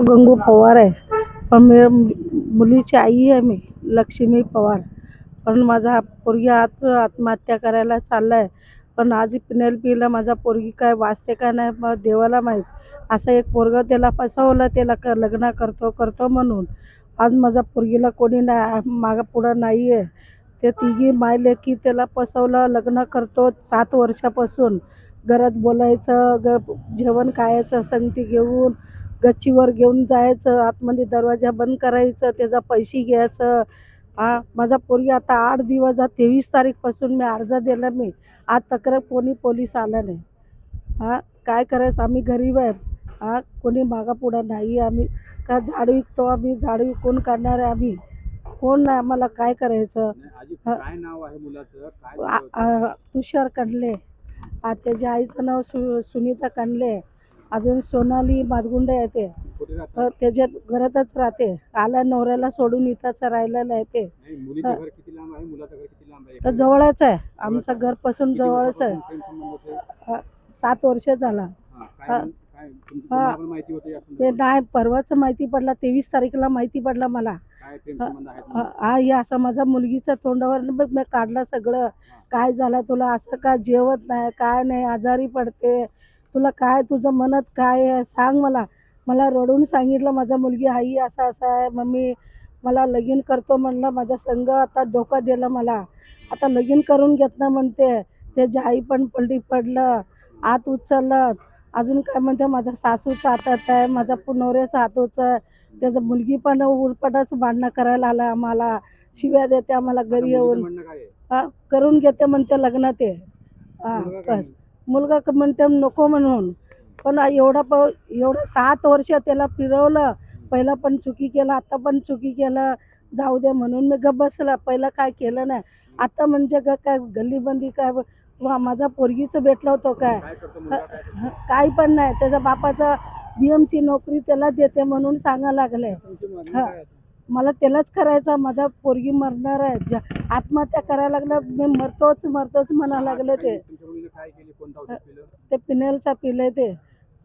गंगू पवार आहे. पण मुलीची आई आहे मी, लक्ष्मी पवार. पण माझा पोरगी आज आत्महत्या करायला चालला आहे. पण आज पेनल्टीला माझा पोरगी काय वाचते का नाही मग देवाला माहीत. असं एक पोरगं त्याला फसवलं, त्याला लग्न करतो म्हणून. आज माझ्या पोरगीला कोणी नाही, मागं पुढं नाही आहे. ते तिघी मायलेकी त्याला फसवलं, लग्न करतो 7 वर्षापासून. घरात बोलायचं, जेवण खायचं संगती घेऊन, गच्चीवर घेऊन जायचं, आतमध्ये दरवाजा बंद करायचं, त्याचा पैसे घ्यायचं. माझा पोरगी आता 8 दिवस 23 तारीखपासून मी अर्ज दिला मी. आज तक्रार कोणी पोलीस आला नाही. काय करायचं, आम्ही गरीब आहे. कोणी मागापुढं नाही. आम्ही का झाडू विकतो, आम्ही झाडू विकून करणार आहे आम्ही. कोण नाही, आम्हाला काय करायचं. काय नाव आहे मुलाचं? काय तुषार कंडले. त्याच्या आईचं नाव सुनीता कंडले. अजून सोनाली मादगुंडे आहे ते. कुठे राहतात? त्याच्या घरातच राहते. आला नवऱ्याला सोडून इथंच राहिलेलं आहे ते. नाही, मुलीचं घर किती लांब आहे, मुलाचं घर किती लांब आहे? तर जवळच आहे, आमचं घरपासून जवळच आहे. प्रेम संबंध होते? 7 वर्ष झाला. काय तुम्हाला पण माहिती होते यासंदर्भात? ते नाही, परवाच माहिती पडला, 23 तारीखला माहिती पडला मला. काय प्रेम संबंध आहेत? हे असं माझ्या मुलगीच्या तोंडावर बघ मी काढलं सगळं. काय झालं तुला, असं का जेवत नाही, काय नाही, आजारी पडते, तुला काय, तुझं मनात काय आहे सांग मला. मला रडून सांगितलं माझा मुलगी, आई असं असं आहे मम्मी, मला लगीन करतो म्हणलं. माझ्या संग आता धोका दिला मला. आता लगीन करून घेतलं म्हणते. त्याची आई पण पडलं, आत उचललं. अजून काय म्हणते, माझ्या सासूचा हातात आहे, माझा नवऱ्याचा हातोचं आहे. त्याचं मुलगी पण उरपटाच भांडणं करायला आला आम्हाला, शिव्या देते आम्हाला घरी येऊन. म्हणणं काय आहे? करून घेते म्हणते लग्न ते. बस मुलगा म्हणते नको म्हणून. पण एवढं 7 वर्ष त्याला फिरवलं. पहिला पण चुकी केलं, आता पण चुकी केलं. जाऊ दे म्हणून मी गप्प बसला. पहिलं काय केलं नाही. आता म्हणजे काय गल्लीबंदी काय माझा पोरगीचं भेटलं होतं काय? काय करतो मुलगा? काय करतो? काही पण नाही. त्याच्या बापाचा BMC नोकरी त्याला देते म्हणून सांगायला लागले. तुमची मागणी काय आहे? मला त्यालाच करायचं. माझा पोरगी मरणार आहे, आत्महत्या करायला लागलं. मी मरतोच म्हणायला लागले ते. तुमच्या मुलीने काय केले? कोणतं औषध पिलं? ते पिनेलचा पिले ते.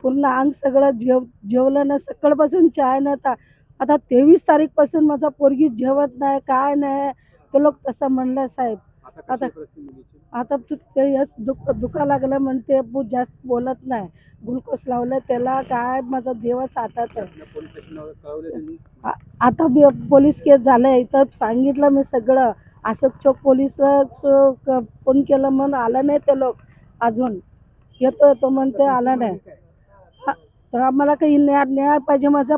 पूर्ण अंग सगळं जेवलं ना, सकाळपासून चाय नव्हता. आता 23 तारीखपासून माझा पोरगी जेवत नाही, काय नाही. तो लोक तसं म्हणलं साहेब. आता कशी परिस्थिती मुलीची? आता ते दुखा लागलं म्हणते, जास्त बोलत नाही. ग्लुकोज लावलं त्याला, काय माझा देवच हातात आहे. पोलीस स्टेशनवर कळवले तुम्ही? आता पोलीस केस झालं इथं, सांगितलं मी सगळं. अशोक चौक पोलीस फोन केलं म्हणून आलं नाही ते लोक अजून. येतो म्हणते, आला नाही. तर आम्हाला काही न्याय पाहिजे. माझा